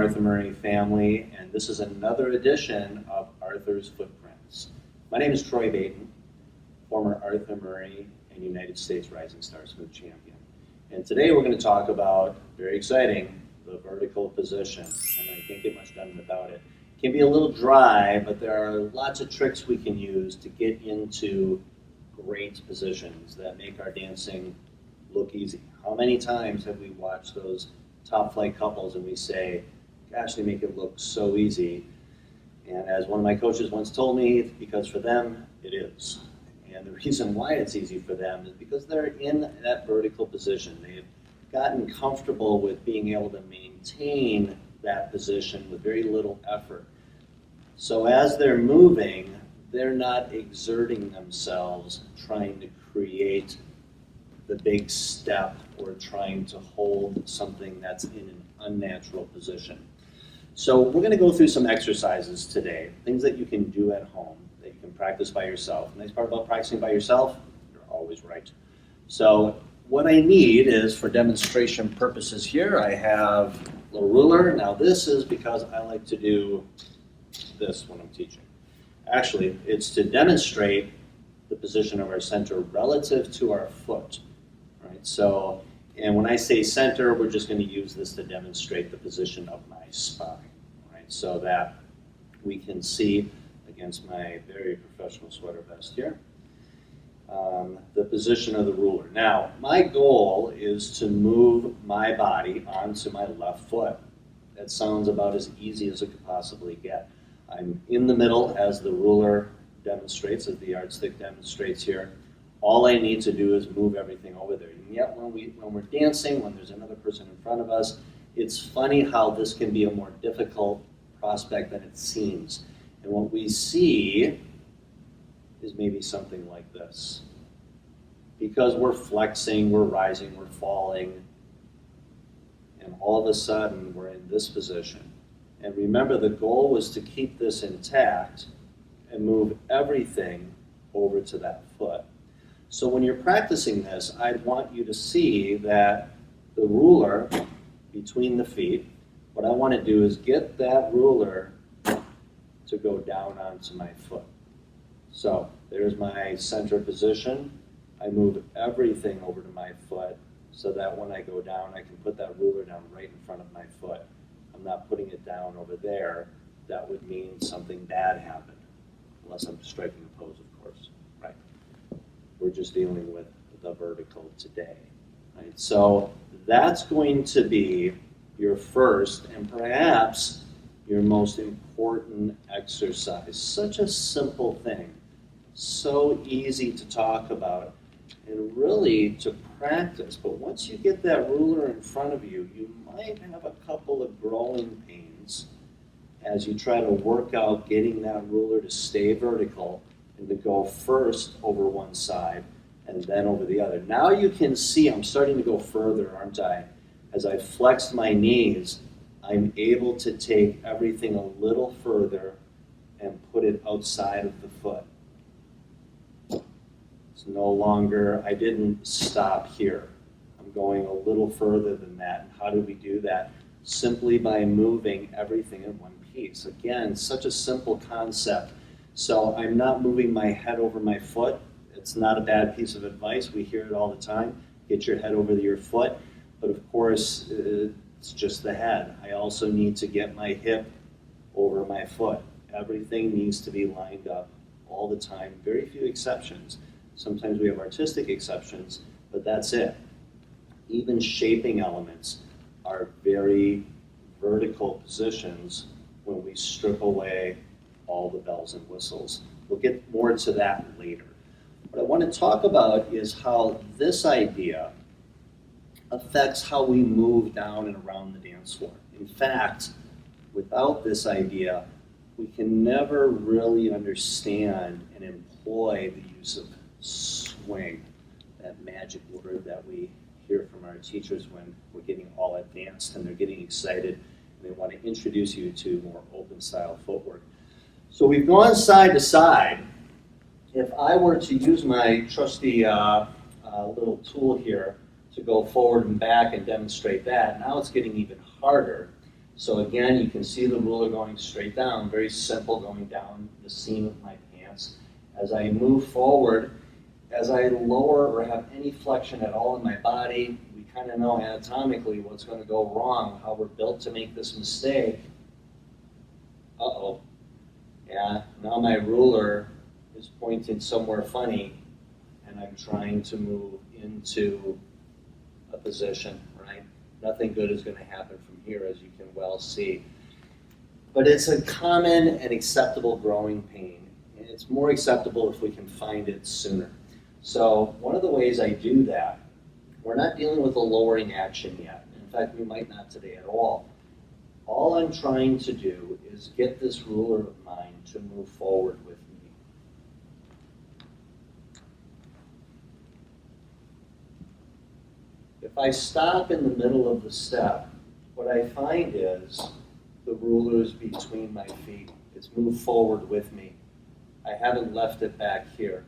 Arthur Murray family, and this is another edition of Arthur's Footprints. My name is Troy Baeten, former Arthur Murray and United States Rising Star Smooth champion. And today we're going to talk about, very exciting, the vertical position. And I can't get much done without it. It can be a little dry, but there are lots of tricks we can use to get into great positions that make our dancing look easy. How many times have we watched those top flight couples and we say, gosh, they make it look so easy. And as one of my coaches once told me, because for them, it is. And the reason why it's easy for them is because they're in that vertical position. They've gotten comfortable with being able to maintain that position with very little effort. So as they're moving, they're not exerting themselves trying to create the big step or trying to hold something that's in an unnatural position. So we're going to go through some exercises today, things that you can do at home, that you can practice by yourself. The nice part about practicing by yourself, you're always right. So what I need is, for demonstration purposes here, I have a little ruler. Now this is because I like to do this when I'm teaching. Actually, it's to demonstrate the position of our center relative to our foot. Right? So, and when I say center, we're just going to use this to demonstrate the position of my spine, right? So that we can see against my very professional sweater vest here, the position of the ruler. Now, my goal is to move my body onto my left foot. That sounds about as easy as it could possibly get. I'm in the middle as the ruler demonstrates, as the yardstick demonstrates here. All I need to do is move everything over there. And yet when we're dancing, when there's another person in front of us, it's funny how this can be a more difficult prospect than it seems. And what we see is maybe something like this. Because we're flexing, we're rising, we're falling, and all of a sudden we're in this position. And remember, the goal was to keep this intact and move everything over to that foot. So when you're practicing this, I'd want you to see that the ruler between the feet, what I want to do is get that ruler to go down onto my foot. So there's my center position. I move everything over to my foot so that when I go down, I can put that ruler down right in front of my foot. I'm not putting it down over there. That would mean something bad happened, unless I'm striking a pose, of course. Right? We're just dealing with the vertical today. Right? So that's going to be your first and perhaps your most important exercise. Such a simple thing, so easy to talk about and really to practice. But once you get that ruler in front of you, you might have a couple of growing pains as you try to work out getting that ruler to stay vertical and to go first over one side and then over the other. Now you can see I'm starting to go further, aren't I? As I flexed my knees, I'm able to take everything a little further and put it outside of the foot. It's no longer, I didn't stop here. I'm going a little further than that. And how do we do that? Simply by moving everything in one piece. Again, such a simple concept. So I'm not moving my head over my foot. It's not a bad piece of advice. We hear it all the time. Get your head over your foot. But of course, it's just the head. I also need to get my hip over my foot. Everything needs to be lined up all the time. Very few exceptions. Sometimes we have artistic exceptions, but that's it. Even shaping elements are very vertical positions when we strip away all the bells and whistles. We'll get more to that later. What I want to talk about is how this idea affects how we move down and around the dance floor. In fact, without this idea, we can never really understand and employ the use of swing, that magic word that we hear from our teachers when we're getting all advanced and they're getting excited and they want to introduce you to more open style footwork. So we've gone side to side. If I were to use my trusty little tool here to go forward and back and demonstrate that, now it's getting even harder So again, you can see the ruler going straight down, very simple, going down the seam of my pants. As I move forward, as I lower or have any flexion at all in my body, we kind of know anatomically what's going to go wrong, how we're built to make this mistake. Uh-oh. Yeah, now my ruler is pointing somewhere funny, and I'm trying to move into a position, right? Nothing good is going to happen from here, as you can well see. But it's a common and acceptable growing pain. And it's more acceptable if we can find it sooner. So one of the ways I do that, we're not dealing with a lowering action yet. In fact, we might not today at all. All I'm trying to do is get this ruler of mine to move forward with me. If I stop in the middle of the step, what I find is the ruler is between my feet. It's moved forward with me. I haven't left it back here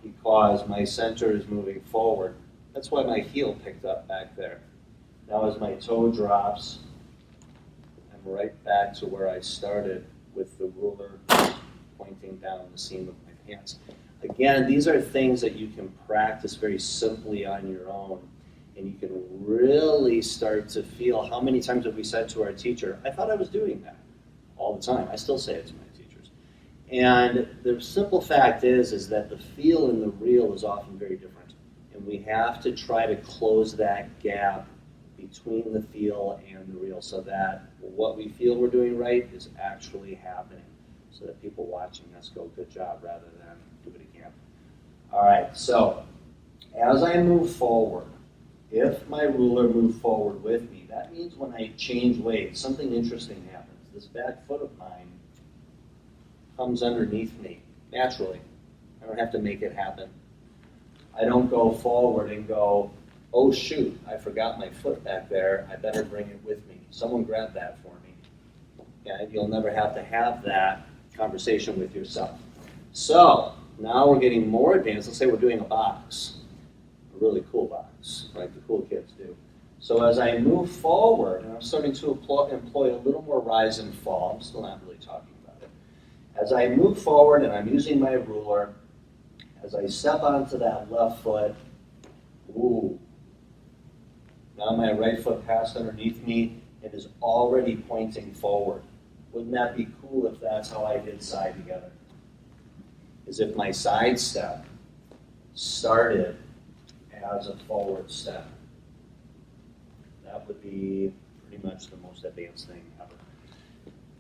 because my center is moving forward. That's why my heel picked up back there. Now as my toe drops, I'm right back to where I started with the ruler pointing down the seam of my pants. Again, these are things that you can practice very simply on your own, and you can really start to feel. How many times have we said to our teacher, I thought I was doing that? All the time. I still say it to my teachers. And the simple fact is that the feel and the real is often very different. And we have to try to close that gap between the feel and the real so that what we feel we're doing right is actually happening, so that people watching us go, good job, rather than do it again. All right, so as I move forward, if my ruler moved forward with me, that means when I change weight, something interesting happens. This back foot of mine comes underneath me naturally. I don't have to make it happen. I don't go forward and go, oh shoot, I forgot my foot back there. I better bring it with me. Someone grab that for me. Okay? You'll never have to have that conversation with yourself. So now we're getting more advanced. Let's say we're doing a box, a really cool box, like the cool kids do. So as I move forward, and I'm starting to employ a little more rise and fall, I'm still not really talking about it. As I move forward and I'm using my ruler, as I step onto that left foot, ooh, now my right foot passed underneath me and is already pointing forward. Wouldn't that be cool if that's how I did side together? As if my side step started as a forward step. That would be pretty much the most advanced thing ever.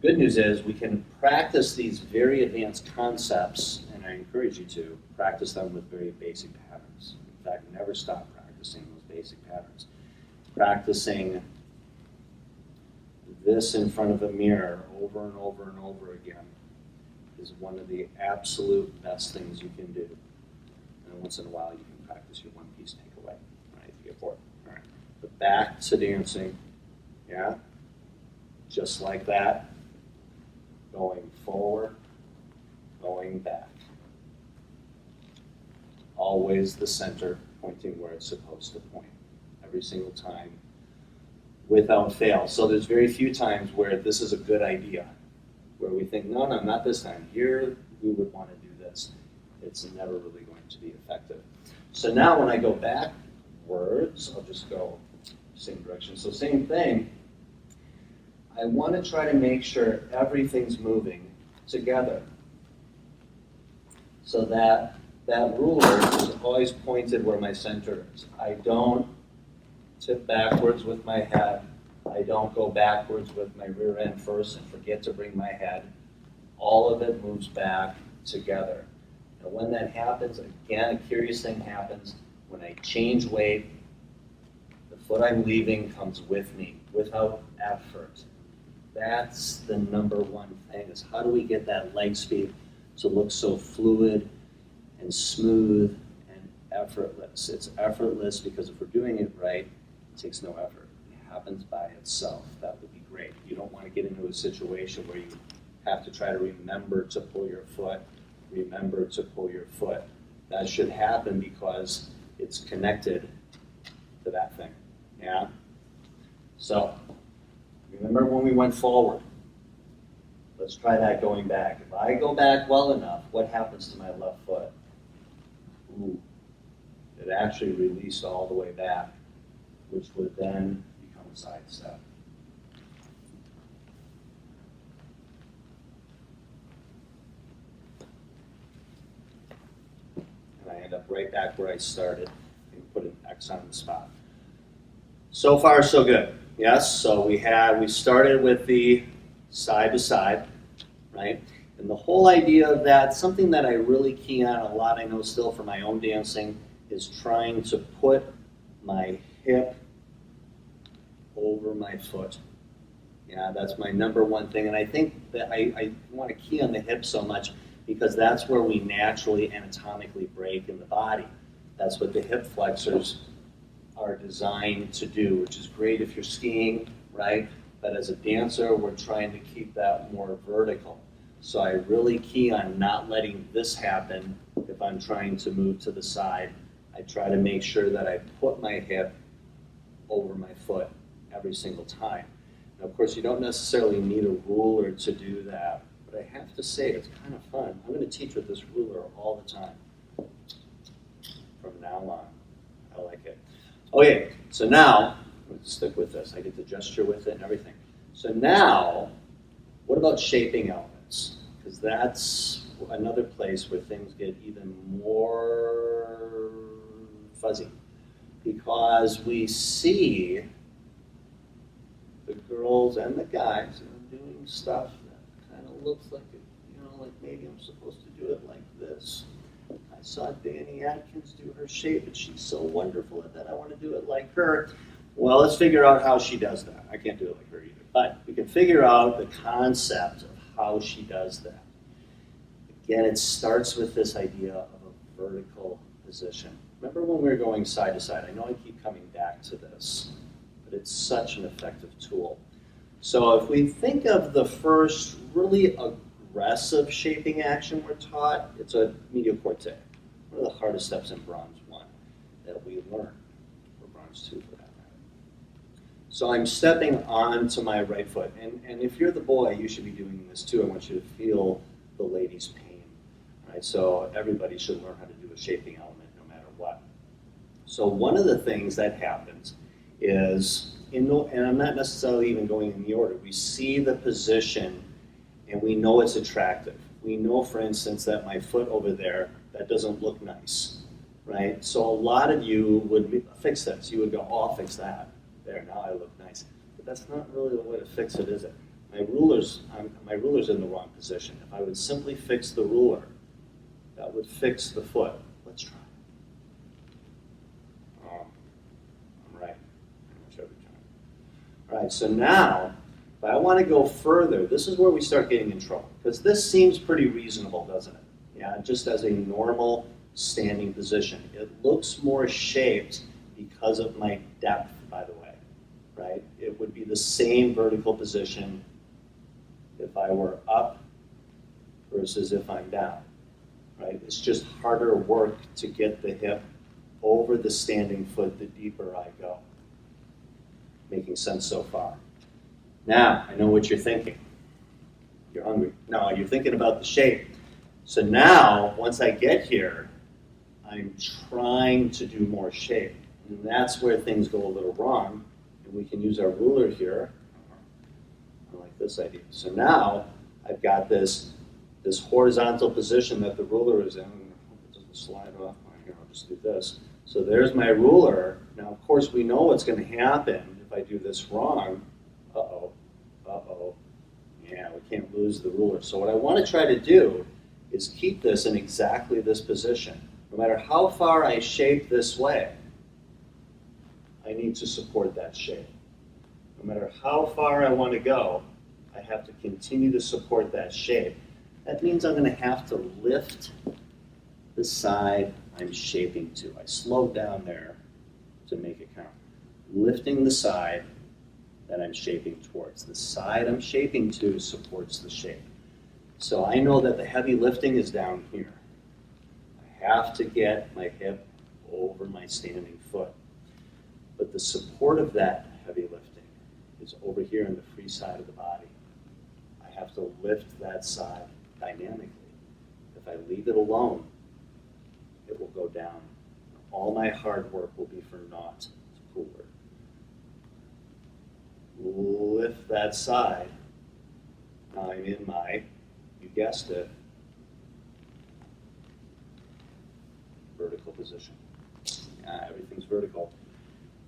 Good news is we can practice these very advanced concepts, and I encourage you to practice them with very basic patterns. In fact, never stop practicing those basic patterns. Practicing this in front of a mirror over and over and over again is one of the absolute best things you can do. And once in a while you can practice your one-piece takeaway. All right, you get bored. All right, but back to dancing. Yeah, just like that. Going forward, going back. Always the center pointing where it's supposed to point. Every single time, without fail. So there's very few times where this is a good idea, where we think, no, not this time. Here, we would want to do this. It's never really going to be effective. So now when I go backwards, I'll just go same direction. So same thing. I want to try to make sure everything's moving together so that that ruler is always pointed where my center is. I don't tip backwards with my head. I don't go backwards with my rear end first and forget to bring my head. All of it moves back together. And when that happens, again, a curious thing happens. When I change weight, the foot I'm leaving comes with me without effort. That's the number one thing, is how do we get that leg speed to look so fluid and smooth and effortless? It's effortless because if we're doing it right, it takes no effort. It happens by itself. That would be great. You don't want to get into a situation where you have to try to remember to pull your foot, remember to pull your foot. That should happen because it's connected to that thing. Yeah? So, Remember when we went forward? Let's try that going back. If I go back well enough, what happens to my left foot? Ooh, it actually released all the way back, which would then become a side step. And I end up right back where I started and put an X on the spot. So far, so good. Yes, so we started with the side to side, right? And the whole idea of that, something that I really key on a lot, I know still for my own dancing, is trying to put my hip over my foot. Yeah, that's my number one thing. And I think that I want to key on the hip so much because that's where we naturally anatomically break in the body. That's what the hip flexors are designed to do, which is great if you're skiing, right? But as a dancer, we're trying to keep that more vertical. So I really key on not letting this happen if I'm trying to move to the side. I try to make sure that I put my hip over my foot every single time. Now, of course, you don't necessarily need a ruler to do that, but I have to say it's kind of fun. I'm going to teach with this ruler all the time from now on. I like it. Okay, so now, let's stick with this. I get to gesture with it and everything. So now, what about shaping elements? Because that's another place where things get even more fuzzy. Because we see the girls and the guys doing stuff that kind of looks like it, like maybe I'm supposed to do it like this. I saw Danny Atkins do her shape, and she's so wonderful at that. I want to do it like her. Well, let's figure out how she does that. I can't do it like her either. But we can figure out the concept of how she does that. Again, it starts with this idea of a vertical position. Remember when we were going side to side? I know I keep coming back to this, but it's such an effective tool. So if we think of the first really aggressive shaping action we're taught, it's a medial corte. One of the hardest steps in Bronze 1 that we learn, or Bronze 2 for that matter. So I'm stepping onto my right foot, and if you're the boy, you should be doing this too. I want you to feel the lady's pain. Right? So everybody should learn how to do a shaping element no matter what. So one of the things that happens is, and I'm not necessarily even going in the order, we see the position and we know it's attractive. We know, for instance, that my foot over there, that doesn't look nice, right? So a lot of you would fix this. You would go, oh, I'll fix that. There, now I look nice. But that's not really the way to fix it, is it? My ruler's in the wrong position. If I would simply fix the ruler, that would fix the foot. Let's try. I'm right. Every time. All right, so now, if I want to go further, this is where we start getting in trouble. Because this seems pretty reasonable, doesn't it? Yeah, just as a normal standing position. It looks more shaped because of my depth, by the way, right? It would be the same vertical position if I were up versus if I'm down, right? It's just harder work to get the hip over the standing foot the deeper I go. Making sense so far? Now, I know what you're thinking. You're hungry. No, you're thinking about the shape. So now, once I get here, I'm trying to do more shape. And that's where things go a little wrong. And we can use our ruler here. I like this idea. So now, I've got this horizontal position that the ruler is in. I hope it doesn't slide off. Here, I'll just do this. So there's my ruler. Now, of course, we know what's going to happen if I do this wrong. Uh-oh. Yeah, we can't lose the ruler. So what I want to try to do is keep this in exactly this position. No matter how far I shape this way, I need to support that shape. No matter how far I want to go, I have to continue to support that shape. That means I'm going to have to lift the side I'm shaping to. I slowed down there to make it count. Lifting the side that I'm shaping towards. The side I'm shaping to supports the shape. So I know that the heavy lifting is down here. I have to get my hip over my standing foot. But the support of that heavy lifting is over here on the free side of the body. I have to lift that side dynamically. If I leave it alone, it will go down. All my hard work will be for naught to forward. Lift that side. Now I'm in my, you guessed it, vertical position. Everything's vertical,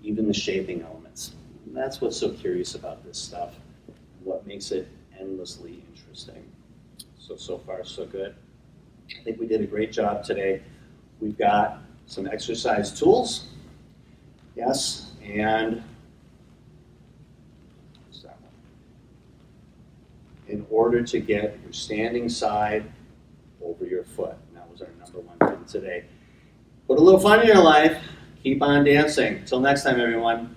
even the shaping elements. And that's what's so curious about this stuff, what makes it endlessly interesting. So far, so good. I think we did a great job today. We've got some exercise tools. Yes, and what's that one? In order to get your standing side over your foot. And that was our number one thing today. Put a little fun in your life. Keep on dancing. Till next time, everyone.